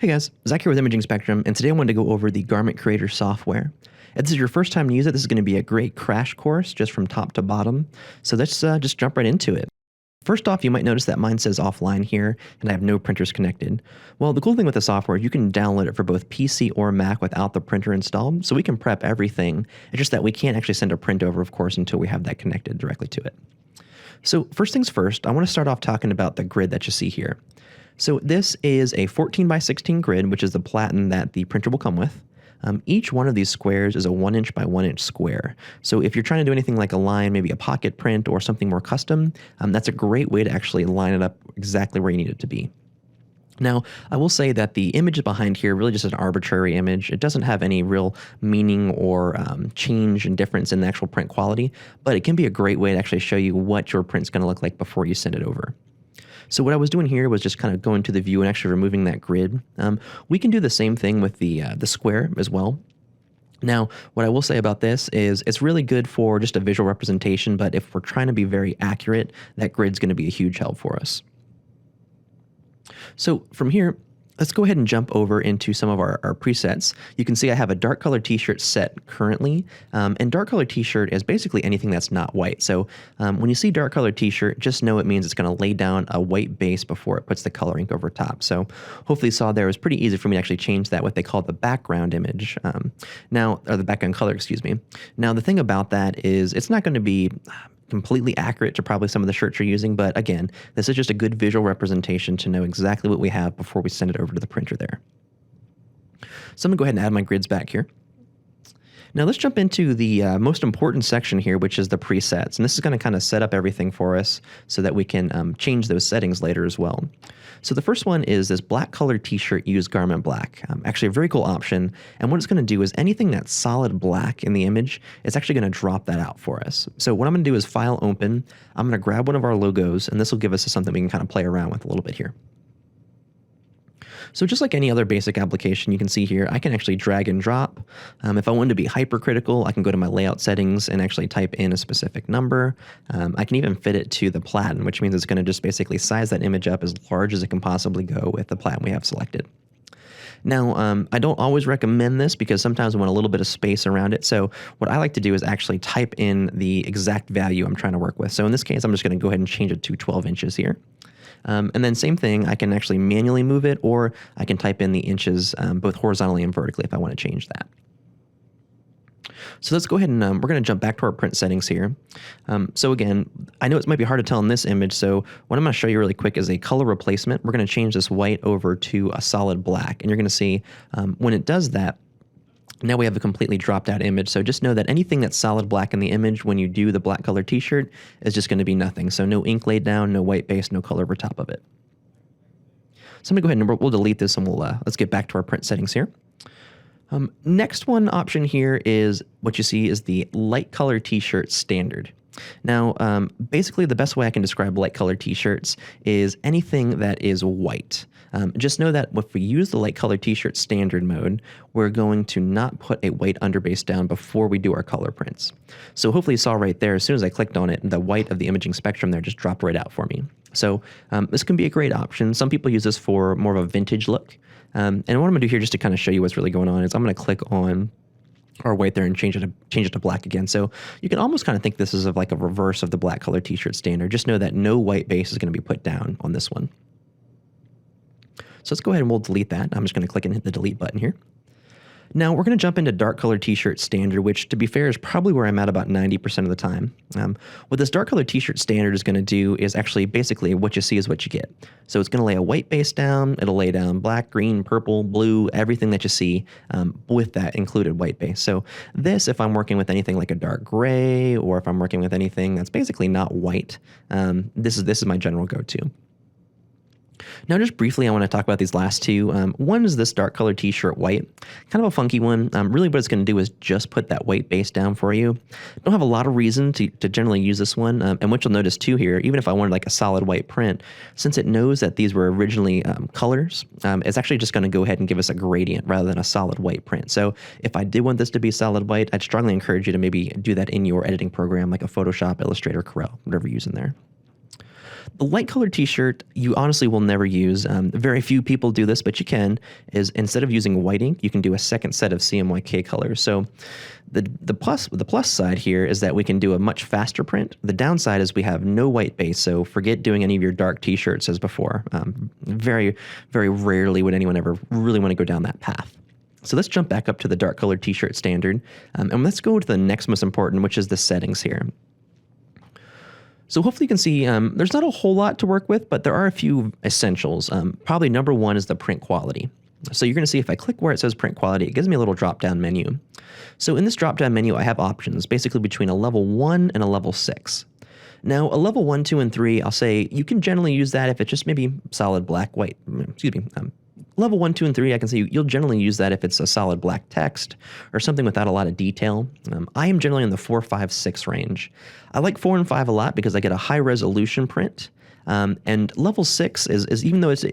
Hey guys, Zach here with Imaging Spectrum, and today I wanted to go over the Garment Creator software. If this is your first time to use it, this is going to be a great crash course just from top to bottom. So let's just jump right into it. First off, you might notice that mine says offline here, and I have no printers connected. Well, the cool thing with the software, you can download it for both PC or Mac without the printer installed, so we can prep everything. It's just that we can't actually send a print over, of course, until we have that connected directly to it. So first things first, I want to start off talking about the grid that you see here. So this is a 14 by 16 grid, which is the platen that the printer will come with. Each one of these squares is a 1 inch by 1 inch square. So if you're trying to do anything like a line, maybe a pocket print or something more custom, that's a great way to actually line it up exactly where you need it to be. Now, I will say that the image behind here really just is an arbitrary image. It doesn't have any real meaning or change and difference in the actual print quality, but it can be a great way to actually show you what your print's going to look like before you send it over. So what I was doing here was just kind of going to the view and actually removing that grid. We can do the same thing with the square as well. Now, what I will say about this is it's really good for just a visual representation, but if we're trying to be very accurate, that grid's going to be a huge help for us. So from here, let's go ahead and jump over into some of our presets. You can see I have a dark color t-shirt set currently, and dark color t-shirt is basically anything that's not white. So when you see dark color t-shirt, just know it means it's going to lay down a white base before it puts the color ink over top. So hopefully you saw there, it was pretty easy for me to actually change that, what they call the background image, or the background color, excuse me. Now the thing about that is it's not going to be completely accurate to probably some of the shirts you're using, but again, this is just a good visual representation to know exactly what we have before we send it over to the printer there. So I'm going to go ahead and add my grids back here. Now let's jump into the most important section here, which is the presets. And this is going to kind of set up everything for us so that we can change those settings later as well. So the first one is this black color t-shirt, use garment black. Actually a very cool option. And what it's going to do is anything that's solid black in the image, it's actually going to drop that out for us. So what I'm going to do is file open. I'm going to grab one of our logos, and this will give us something we can kind of play around with a little bit here. So just like any other basic application, you can see here, I can actually drag and drop. If I wanted to be hypercritical, I can go to my layout settings and actually type in a specific number. I can even fit it to the platen, which means it's going to just basically size that image up as large as it can possibly go with the platen we have selected. Now, I don't always recommend this because sometimes I want a little bit of space around it. So what I like to do is actually type in the exact value I'm trying to work with. So in this case, I'm just going to go ahead and change it to 12 inches here. And then same thing, I can actually manually move it, or I can type in the inches both horizontally and vertically if I want to change that. So let's go ahead and we're going to jump back to our print settings here. So again, I know it might be hard to tell in this image, so what I'm going to show you really quick is a color replacement. We're going to change this white over to a solid black, and you're going to see when it does that, now we have a completely dropped out image. So just know that anything that's solid black in the image when you do the black color t-shirt is just going to be nothing. So no ink laid down, no white base, no color over top of it. So I'm going to go ahead and we'll delete this, and let's get back to our print settings here. Next one option here is what you see is the light color t-shirt standard. Now, basically the best way I can describe light color t-shirts is anything that is white. Just know that if we use the light color t-shirt standard mode, we're going to not put a white underbase down before we do our color prints. So hopefully you saw right there, as soon as I clicked on it, the white of the imaging spectrum there just dropped right out for me. So this can be a great option. Some people use this for more of a vintage look. And what I'm going to do here just to kind of show you what's really going on is I'm going to click on our white there and change it to black again. So you can almost kind of think this is like a reverse of the black color t-shirt standard. Just know that no white base is going to be put down on this one. So let's go ahead and we'll delete that. I'm just going to click and hit the delete button here. Now we're going to jump into dark color t-shirt standard, which to be fair is probably where I'm at about 90% of the time. What this dark color t-shirt standard is going to do is actually basically what you see is what you get. So it's going to lay a white base down, it'll lay down black, green, purple, blue, everything that you see with that included white base. So this, if I'm working with anything like a dark gray, or if I'm working with anything that's basically not white, this is my general go-to. Now, just briefly, I want to talk about these last two. One is this dark color t-shirt white, kind of a funky one. Really what it's going to do is just put that white base down for you. Don't have a lot of reason to generally use this one. And what you'll notice too here, even if I wanted like a solid white print, since it knows that these were originally colors, it's actually just going to go ahead and give us a gradient rather than a solid white print. So if I did want this to be solid white, I'd strongly encourage you to maybe do that in your editing program like a Photoshop, Illustrator, Corel, whatever you're using there. The light colored t-shirt you honestly will never use. Very few people do this, but you can, is instead of using white ink, you can do a second set of CMYK colors. So the plus side here is that we can do a much faster print. The downside is we have no white base, so forget doing any of your dark t-shirts as before. Very, very rarely would anyone ever really want to go down that path. So let's jump back up to the dark colored t-shirt standard, and let's go to the next most important, which is the settings here. So hopefully you can see there's not a whole lot to work with, but there are a few essentials. Probably number one is the print quality. So you're going to see if I click where it says print quality, it gives me a little drop-down menu. So in this drop-down menu, I have options basically between a level 1 and a level 6. Now, a level 1, 2, and 3, I'll say you can generally use that if it's just maybe solid black, white, level 1, 2, and 3, I can say you'll generally use that if it's a solid black text or something without a lot of detail. I am generally in the 4, 5, 6 range. I like 4 and 5 a lot because I get a high resolution print. And level 6 is even though it's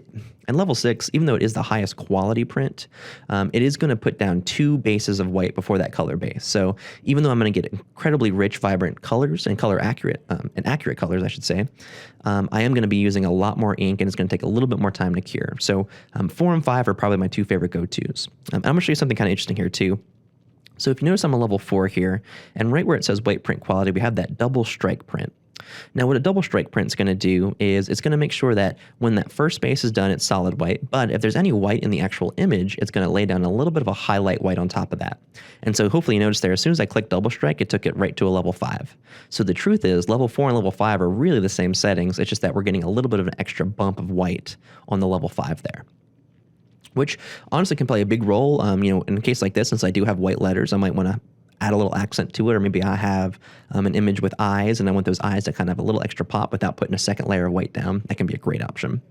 level 6, even though it is the highest quality print, it is going to put down 2 bases of white before that color base. So even though I'm going to get incredibly rich, vibrant colors and accurate colors, I should say, I am going to be using a lot more ink, and it's going to take a little bit more time to cure. So 4 and 5 are probably my 2 favorite go-tos. I'm going to show you something kind of interesting here too. So if you notice, I'm a level 4 here, and right where it says white print quality, we have that double strike print. Now, what a double strike print is going to do is it's going to make sure that when that first base is done, it's solid white. But if there's any white in the actual image, it's going to lay down a little bit of a highlight white on top of that. And so hopefully you notice there, as soon as I click double strike, it took it right to a level 5. So the truth is level 4 and level 5 are really the same settings. It's just that we're getting a little bit of an extra bump of white on the level 5 there, which honestly can play a big role. In a case like this, since I do have white letters, I might want to add a little accent to it, or maybe I have an image with eyes and I want those eyes to kind of have a little extra pop without putting a second layer of white down. That can be a great option.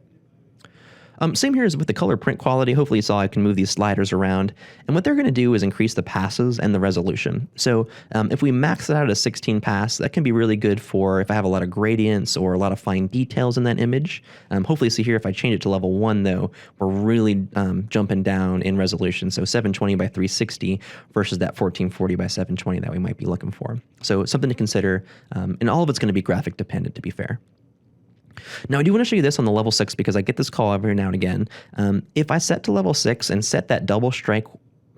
Same here as with the color print quality. Hopefully you saw I can move these sliders around, and what they're going to do is increase the passes and the resolution. So if we max it out at 16 pass, that can be really good for if I have a lot of gradients or a lot of fine details in that image. Hopefully you see here if I change it to level 1 though, we're really jumping down in resolution. So 720 by 360 versus that 1440 by 720 that we might be looking for. So something to consider, and all of it's going to be graphic dependent, to be fair. Now, I do want to show you this on the level 6 because I get this call every now and again. If I set to level 6 and set that double strike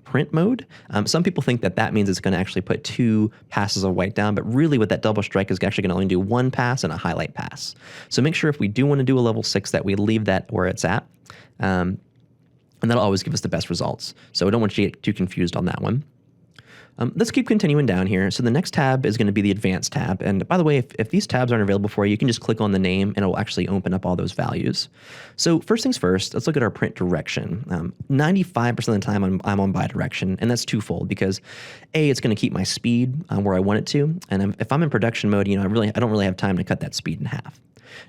print mode, some people think that that means it's going to actually put 2 passes of white down, but really what that double strike is actually going to only do 1 pass and a highlight pass. So make sure if we do want to do a level 6 that we leave that where it's at, and that'll always give us the best results. So I don't want you to get too confused on that one. Let's keep continuing down here. So the next tab is going to be the advanced tab. And by the way, if these tabs aren't available for you, you can just click on the name and it will actually open up all those values. So first things first, let's look at our print direction. 95% of the time I'm on bidirection, and that's twofold because A, it's going to keep my speed where I want it to. And if I'm in production mode, I don't really have time to cut that speed in half.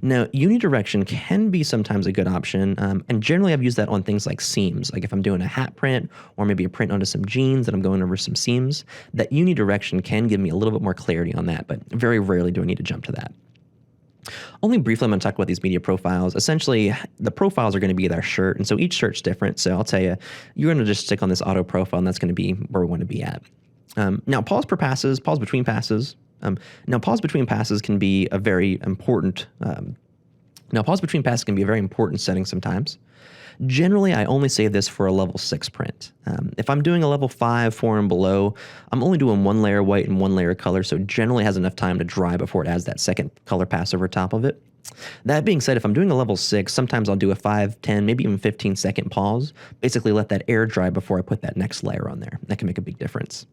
Now, unidirection can be sometimes a good option, and generally I've used that on things like seams. Like if I'm doing a hat print or maybe a print onto some jeans and I'm going over some seams, that unidirection can give me a little bit more clarity on that, but very rarely do I need to jump to that. Only briefly, I'm going to talk about these media profiles. Essentially, the profiles are going to be their shirt, and so each shirt's different. So I'll tell you, you're going to just stick on this auto profile, and that's going to be where we want to be at. Now, pause between passes. Now, pause between passes can be a very important. Setting sometimes. Generally, I only save this for a level 6 print. If I'm doing a level 5, 4, and below, I'm only doing 1 layer white and 1 layer color, so it generally has enough time to dry before it adds that second color pass over top of it. That being said, if I'm doing a level 6, sometimes I'll do a 5, 10, maybe even 15-second pause. Basically, let that air dry before I put that next layer on there. That can make a big difference.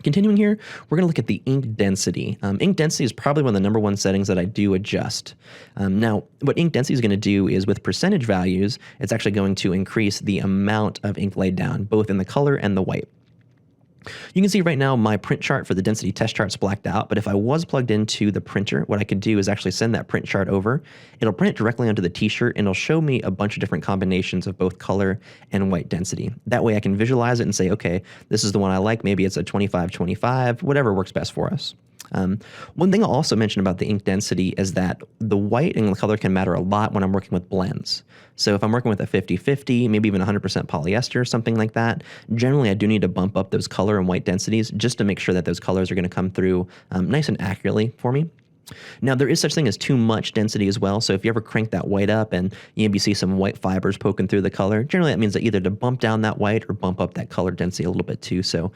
Continuing here, we're going to look at the ink density. Ink density is probably one of the #1 settings that I do adjust. Now, what ink density is going to do is with percentage values, it's actually going to increase the amount of ink laid down, both in the color and the white. You can see right now my print chart for the density test chart's blacked out, but if I was plugged into the printer, what I could do is actually send that print chart over. It'll print directly onto the t-shirt and it'll show me a bunch of different combinations of both color and white density. That way I can visualize it and say, okay, this is the one I like. Maybe it's a 25-25, whatever works best for us. One thing I'll also mention about the ink density is that the white and the color can matter a lot when I'm working with blends. So if I'm working with a 50-50, maybe even 100% polyester, something like that, generally I do need to bump up those color and white densities just to make sure that those colors are going to come through nice and accurately for me. Now, there is such thing as too much density as well. So if you ever crank that white up and you maybe see some white fibers poking through the color, generally that means that either to bump down that white or bump up that color density a little bit too. So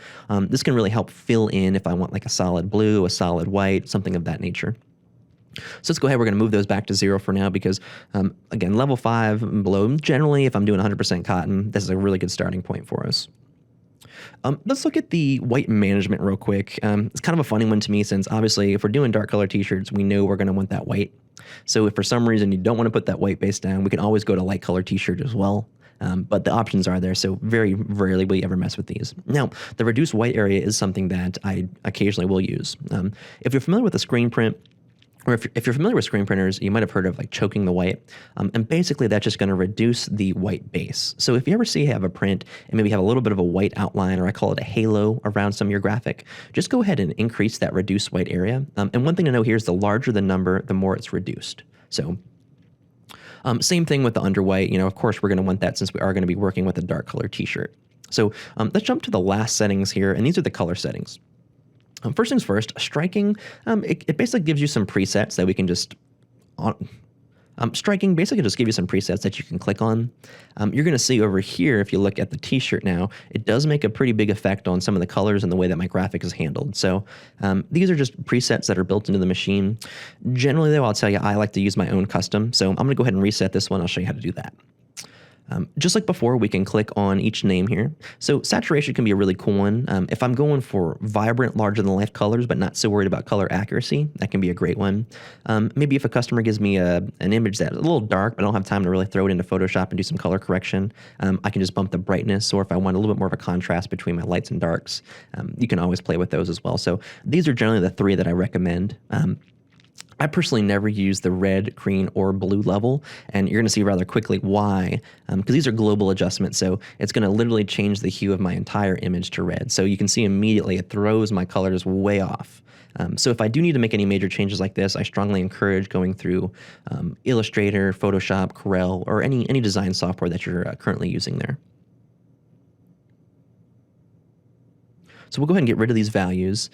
this can really help fill in if I want like a solid blue, a solid white, something of that nature. So let's go ahead. We're going to move those back to 0 for now because, again, level 5 and below, generally, if I'm doing 100% cotton, this is a really good starting point for us. Let's look at the white management real quick. It's kind of a funny one to me since obviously if we're doing dark color t-shirts, we know we're going to want that white. So if for some reason you don't want to put that white base down, we can always go to light color t-shirt as well. But the options are there, so very rarely will you ever mess with these. Now, the reduced white area is something that I occasionally will use. If you're familiar with a screen print, or if you're familiar with screen printers, you might have heard of like choking the white. And basically that's just going to reduce the white base. So if you ever see you have a print and maybe have a little bit of a white outline, or I call it a halo around some of your graphic, just go ahead and increase that reduced white area. And one thing to know here is the larger the number, the more it's reduced. So same thing with the underwhite. You know, of course, we're going to want that since we are going to be working with a dark color t-shirt. So let's jump to the last settings here, and these are the color settings. First things first, striking, it basically gives you some presets that we can just, striking basically just gives you some presets that you can click on. You're going to see over here, if you look at the t-shirt now, it does make a pretty big effect on some of the colors and the way that my graphic is handled. So these are just presets that are built into the machine. Generally though, I'll tell you, I like to use my own custom. So I'm going to go ahead and reset this one. I'll show you how to do that. Just like before, we can click on each name here. So saturation can be a really cool one. If I'm going for vibrant, larger-than-life colors, but not so worried about color accuracy, that can be a great one. Maybe if a customer gives me an image that's a little dark, but I don't have time to really throw it into Photoshop and do some color correction, I can just bump the brightness, or if I want a little bit more of a contrast between my lights and darks, you can always play with those as well. So these are generally the 3 that I recommend. I personally never use the red, green, or blue level, and you're going to see rather quickly why, because these are global adjustments, so it's going to literally change the hue of my entire image to red. So you can see immediately it throws my colors way off. So if I do need to make any major changes like this, I strongly encourage going through Illustrator, Photoshop, Corel, or any design software that you're currently using there. So we'll go ahead and get rid of these values.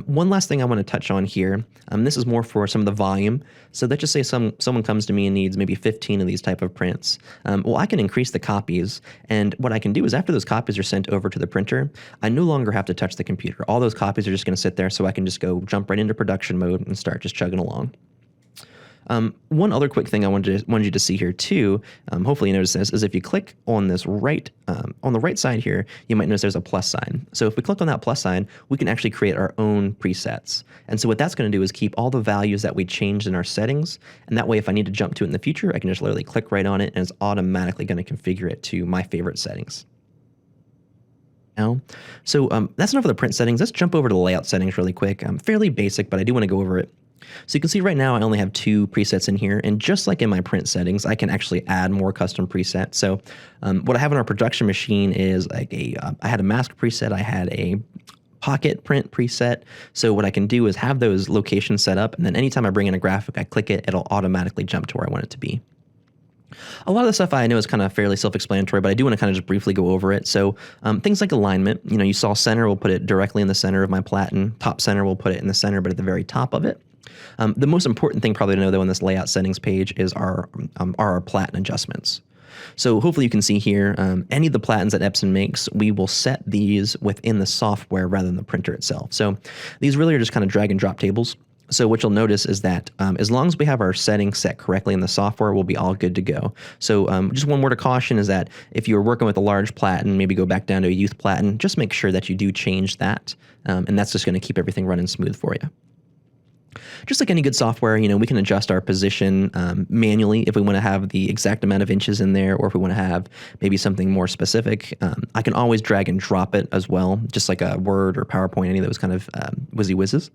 One last thing I want to touch on here, this is more for some of the volume. So let's just say someone comes to me and needs maybe 15 of these type of prints. Well, I can increase the copies, and what I can do is after those copies are sent over to the printer, I no longer have to touch the computer. All those copies are just going to sit there, so I can just go jump right into production mode and start just chugging along. One other quick thing I wanted you to see here too, hopefully you notice this, is if you click on this on the right side here, you might notice there's a plus sign. So if we click on that plus sign, we can actually create our own presets. And so what that's going to do is keep all the values that we changed in our settings, and that way if I need to jump to it in the future, I can just literally click right on it, and it's automatically going to configure it to my favorite settings. So that's enough of the print settings. Let's jump over to the layout settings really quick. Fairly basic, but I do want to go over it. So you can see right now I only have 2 presets in here, and just like in my print settings, I can actually add more custom presets. So what I have in our production machine is like I had a mask preset, I had a pocket print preset. So what I can do is have those locations set up, and then anytime I bring in a graphic, I click it, it'll automatically jump to where I want it to be. A lot of the stuff I know is kind of fairly self-explanatory, but I do want to kind of just briefly go over it. So things like alignment, you saw center, we'll put it directly in the center of my platen. Top center, we'll put it in the center, but at the very top of it. The most important thing probably to know though in this layout settings page is our platen adjustments. So hopefully you can see here, any of the platens that Epson makes, we will set these within the software rather than the printer itself. So these really are just kind of drag and drop tables. So what you'll notice is that as long as we have our settings set correctly in the software, we'll be all good to go. So just one word of caution is that if you're working with a large platen, maybe go back down to a youth platen, just make sure that you do change that. And that's just going to keep everything running smooth for you. Just like any good software, we can adjust our position manually if we want to have the exact amount of inches in there, or if we want to have maybe something more specific. I can always drag and drop it as well, just like a Word or PowerPoint, any of those kind of whizzy whizzes.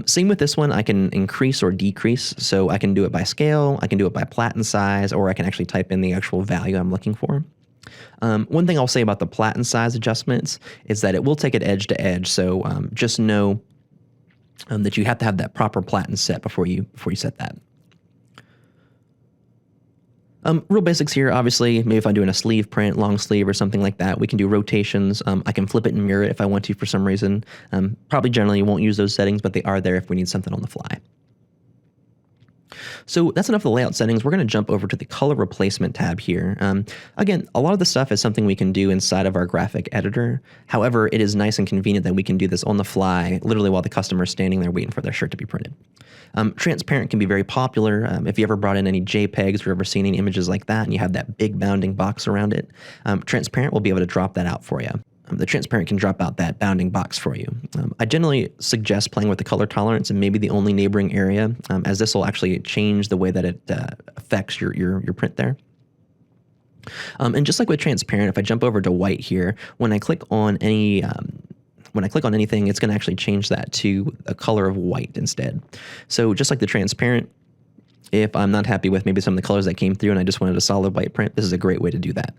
Same with this one, I can increase or decrease. So I can do it by scale, I can do it by platen size, or I can actually type in the actual value I'm looking for. One thing I'll say about the platen size adjustments is that it will take it edge to edge. So just know that you have to have that proper platen set before you set that. Real basics here, obviously, maybe if I'm doing a sleeve print, long sleeve or something like that, we can do rotations. I can flip it and mirror it if I want to for some reason. Probably generally you won't use those settings, but they are there if we need something on the fly. So that's enough of the layout settings. We're going to jump over to the color replacement tab here. Again, a lot of the stuff is something we can do inside of our graphic editor. However, it is nice and convenient that we can do this on the fly, literally while the customer is standing there waiting for their shirt to be printed. Transparent can be very popular. If you ever brought in any JPEGs or ever seen any images like that and you have that big bounding box around it, transparent will be able to drop that out for you. The transparent can drop out that bounding box for you. I generally suggest playing with the color tolerance and maybe the only neighboring area, as this will actually change the way that it affects your print there. And just like with transparent, if I jump over to white here, when I click on anything, it's going to actually change that to a color of white instead. So just like the transparent, if I'm not happy with maybe some of the colors that came through and I just wanted a solid white print, this is a great way to do that.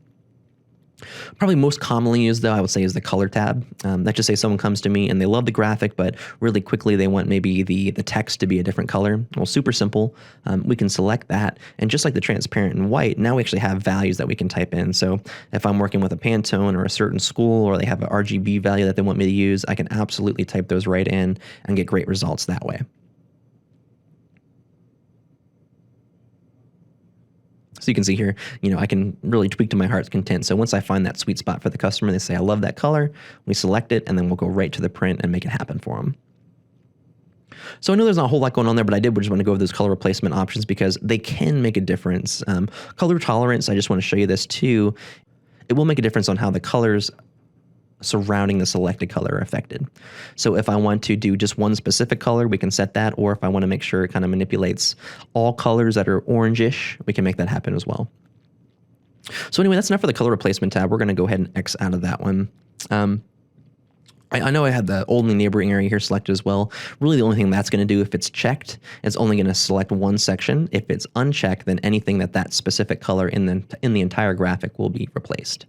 Probably most commonly used, though, I would say is the color tab. Let's just say someone comes to me and they love the graphic, but really quickly they want maybe the text to be a different color. Well, super simple. We can select that. And just like the transparent and white, now we actually have values that we can type in. So if I'm working with a Pantone or a certain school, or they have an RGB value that they want me to use, I can absolutely type those right in and get great results that way. So you can see here, I can really tweak to my heart's content. So once I find that sweet spot for the customer, they say, I love that color, we select it, and then we'll go right to the print and make it happen for them. So I know there's not a whole lot going on there, but I did just want to go over those color replacement options because they can make a difference. Color tolerance, I just want to show you this too. It will make a difference on how the colors surrounding the selected color are affected. So if I want to do just one specific color, we can set that, or if I want to make sure it kind of manipulates all colors that are orangish, we can make that happen as well. So anyway, that's enough for the color replacement tab. We're going to go ahead and X out of that one. I know I had the only neighboring area here selected as well. Really the only thing that's going to do, if it's checked, it's only going to select one section. If it's unchecked, then anything that specific color in the entire graphic will be replaced.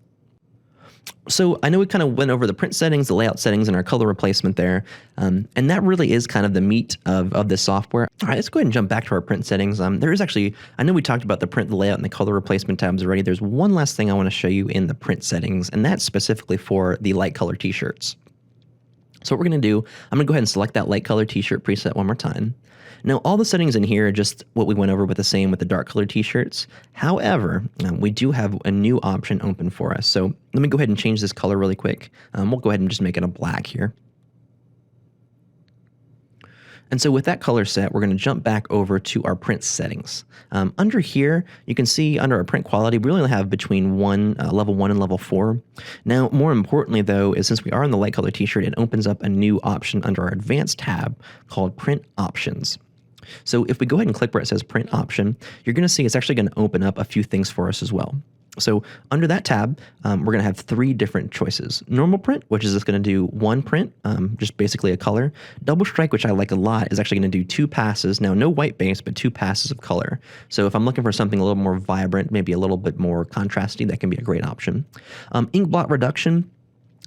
So I know we kind of went over the print settings, the layout settings, and our color replacement there. And that really is kind of the meat of this software. All right, let's go ahead and jump back to our print settings. There is actually, I know we talked about the print, the layout, and the color replacement tabs already. There's one last thing I want to show you in the print settings, and that's specifically for the light color t-shirts. So what we're going to do, I'm going to go ahead and select that light color t-shirt preset one more time. Now, all the settings in here are just what we went over with the same with the dark color t-shirts. However, we do have a new option open for us. So let me go ahead and change this color really quick. We'll go ahead and just make it a black here. And so with that color set, we're going to jump back over to our print settings. Under here, you can see under our print quality, we only have between level 1 and level 4. Now, more importantly, though, is since we are in the light color t-shirt, it opens up a new option under our advanced tab called print options. So if we go ahead and click where it says print option, you're going to see it's actually going to open up a few things for us as well. So under that tab, we're going to have 3 different choices. Normal print, which is just going to do one print, just basically a color. Double strike, which I like a lot, is actually going to do 2 passes. Now, no white base, but 2 passes of color. So if I'm looking for something a little more vibrant, maybe a little bit more contrasty, that can be a great option. Inkblot reduction.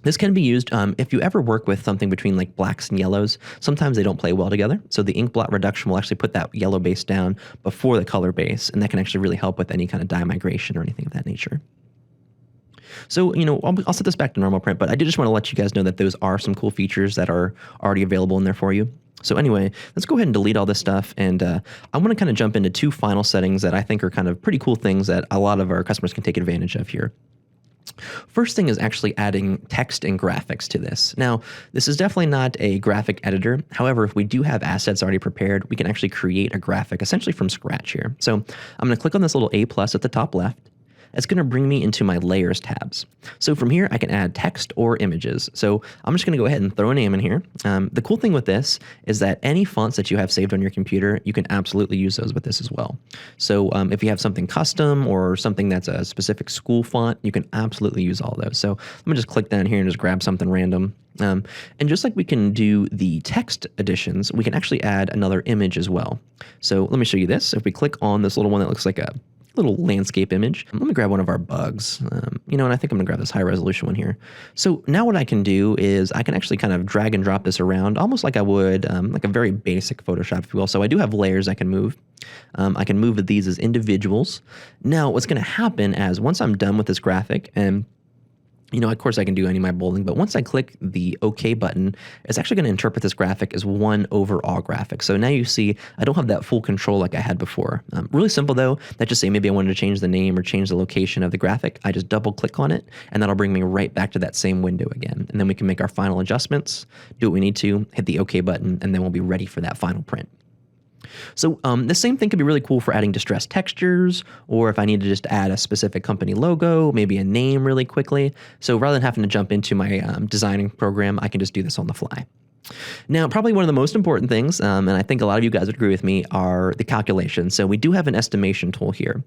This can be used if you ever work with something between like blacks and yellows. Sometimes they don't play well together. So the Inkblot reduction will actually put that yellow base down before the color base, and that can actually really help with any kind of dye migration or anything of that nature. So, I'll set this back to normal print, but I did just want to let you guys know that those are some cool features that are already available in there for you. So anyway, let's go ahead and delete all this stuff, and I want to kind of jump into 2 final settings that I think are kind of pretty cool things that a lot of our customers can take advantage of here. First thing is actually adding text and graphics to this. Now, this is definitely not a graphic editor. However, if we do have assets already prepared, we can actually create a graphic essentially from scratch here. So I'm going to click on this little A+ at the top left. It's going to bring me into my layers tabs. So from here, I can add text or images. So I'm just going to go ahead and throw a name in here. The cool thing with this is that any fonts that you have saved on your computer, you can absolutely use those with this as well. So if you have something custom or something that's a specific school font, you can absolutely use all those. So let me just click down here and just grab something random. And just like we can do the text additions, we can actually add another image as well. So let me show you this. If we click on this little one that looks like a little landscape image. Let me grab one of our bugs, and I think I'm gonna grab this high resolution one here. So now what I can do is I can actually kind of drag and drop this around almost like I would, like a very basic Photoshop, if you will. So I do have layers I can move. I can move these as individuals. Now what's gonna happen is once I'm done with this graphic and Of course I can do any of my bolding, but once I click the OK button, it's actually going to interpret this graphic as one overall graphic. So now you see I don't have that full control like I had before. Really simple though. That just say maybe I wanted to change the name or change the location of the graphic. I just double click on it and that'll bring me right back to that same window again. And then we can make our final adjustments, do what we need to, hit the OK button, and then we'll be ready for that final print. So the same thing could be really cool for adding distressed textures, or if I need to just add a specific company logo, maybe a name really quickly. So rather than having to jump into my designing program, I can just do this on the fly. Now, probably one of the most important things, and I think a lot of you guys would agree with me, are the calculations. So we do have an estimation tool here.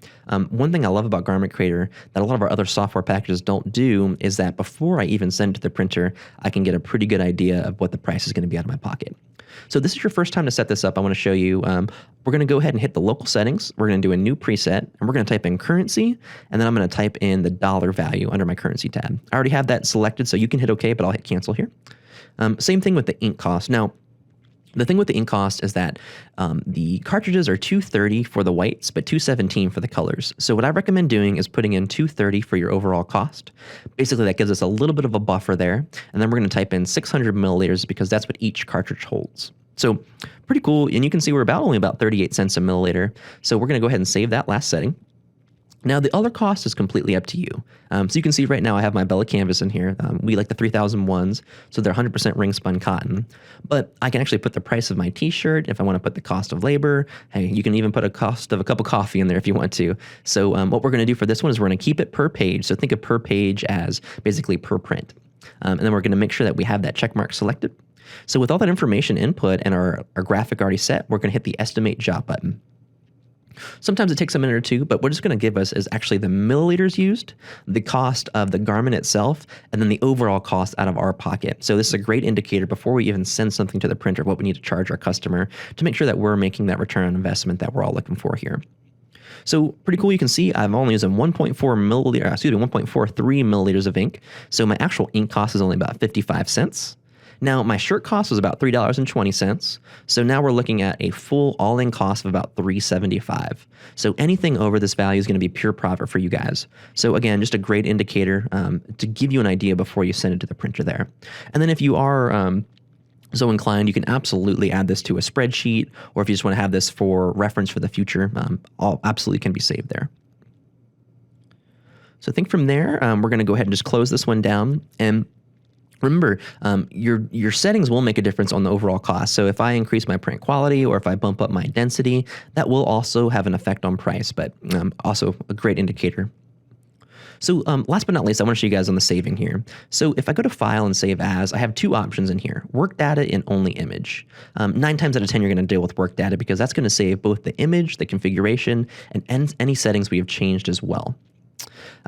One thing I love about Garment Creator that a lot of our other software packages don't do is that before I even send it to the printer, I can get a pretty good idea of what the price is going to be out of my pocket. So this is your first time to set this up. I want to show you, we're going to go ahead and hit the local settings. We're going to do a new preset, and we're going to type in currency, and then I'm going to type in the dollar value under my currency tab. I already have that selected, so you can hit OK, but I'll hit cancel here. Same thing with the ink cost. Now, the thing with the ink cost is that the cartridges are $230 for the whites, but $217 for the colors. So what I recommend doing is putting in $230 for your overall cost. Basically, that gives us a little bit of a buffer there. And then we're going to type in 600 milliliters because that's what each cartridge holds. So pretty cool. And you can see we're only about 38 cents a milliliter. So we're going to go ahead and save that last setting. Now, the other cost is completely up to you. So you can see right now I have my Bella Canvas in here. We like the 3001s, so they're 100% ring spun cotton. But I can actually put the price of my t-shirt if I want to put the cost of labor. Hey, you can even put a cost of a cup of coffee in there if you want to. So what we're going to do for this one is we're going to keep it per page. So think of per page as basically per print. And then we're going to make sure that we have that check mark selected. So with all that information input and our graphic already set, we're going to hit the estimate job button. Sometimes it takes a minute or two, but what it's going to give us is actually the milliliters used, the cost of the garment itself, and then the overall cost out of our pocket. So this is a great indicator before we even send something to the printer, what we need to charge our customer to make sure that we're making that return on investment that we're all looking for here. So pretty cool. You can see I'm only using 1.43 milliliters of ink. So my actual ink cost is only about 55 cents. Now, my shirt cost was about $3.20. So now we're looking at a full all-in cost of about $3.75. So anything over this value is going to be pure profit for you guys. So again, just a great indicator to give you an idea before you send it to the printer there. And then if you are so inclined, you can absolutely add this to a spreadsheet, or if you just want to have this for reference for the future, all absolutely can be saved there. So I think from there, we're going to go ahead and just close this one down. And remember, your settings will make a difference on the overall cost. So if I increase my print quality or if I bump up my density, that will also have an effect on price, but also a great indicator. So last but not least, I want to show you guys on the saving here. So if I go to File and Save As, I have two options in here, Work Data and Only Image. 9 times out of 10, you're going to deal with Work Data because that's going to save both the image, the configuration, and any settings we have changed as well.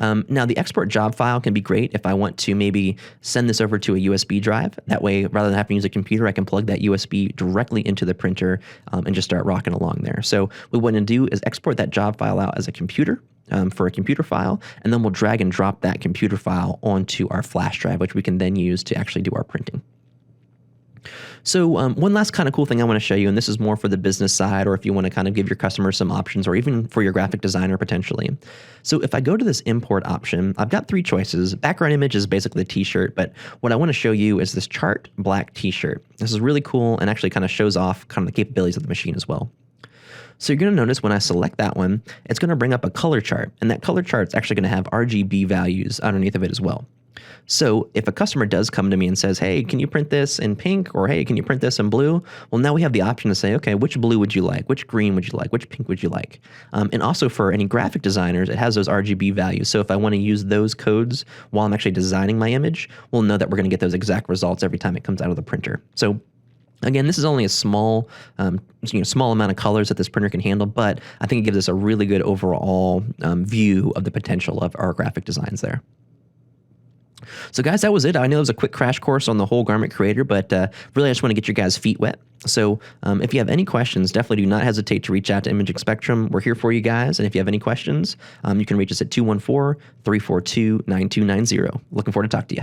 Now, the export job file can be great if I want to maybe send this over to a USB drive. That way, rather than having to use a computer, I can plug that USB directly into the printer and just start rocking along there. So what we want to do is export that job file out as a computer for a computer file, and then we'll drag and drop that computer file onto our flash drive, which we can then use to actually do our printing. So one last kind of cool thing I want to show you, and this is more for the business side, or if you want to kind of give your customers some options, or even for your graphic designer potentially. So if I go to this import option, I've got 3 choices. Background image is basically the t-shirt, but what I want to show you is this chart black t-shirt. This is really cool and actually kind of shows off kind of the capabilities of the machine as well. So you're going to notice when I select that one, it's going to bring up a color chart, and that color chart is actually going to have RGB values underneath of it as well. So if a customer does come to me and says, hey, can you print this in pink? Or hey, can you print this in blue? Well, now we have the option to say, okay, which blue would you like? Which green would you like? Which pink would you like? And also for any graphic designers, it has those RGB values. So if I want to use those codes while I'm actually designing my image, we'll know that we're going to get those exact results every time it comes out of the printer. So again, this is only a small amount of colors that this printer can handle, but I think it gives us a really good overall view of the potential of our graphic designs there. So guys, that was it. I know it was a quick crash course on the whole Garment Creator, but really I just want to get your guys' feet wet. So if you have any questions, definitely do not hesitate to reach out to Imaging Spectrum. We're here for you guys. And if you have any questions, you can reach us at 214-342-9290. Looking forward to talk to you.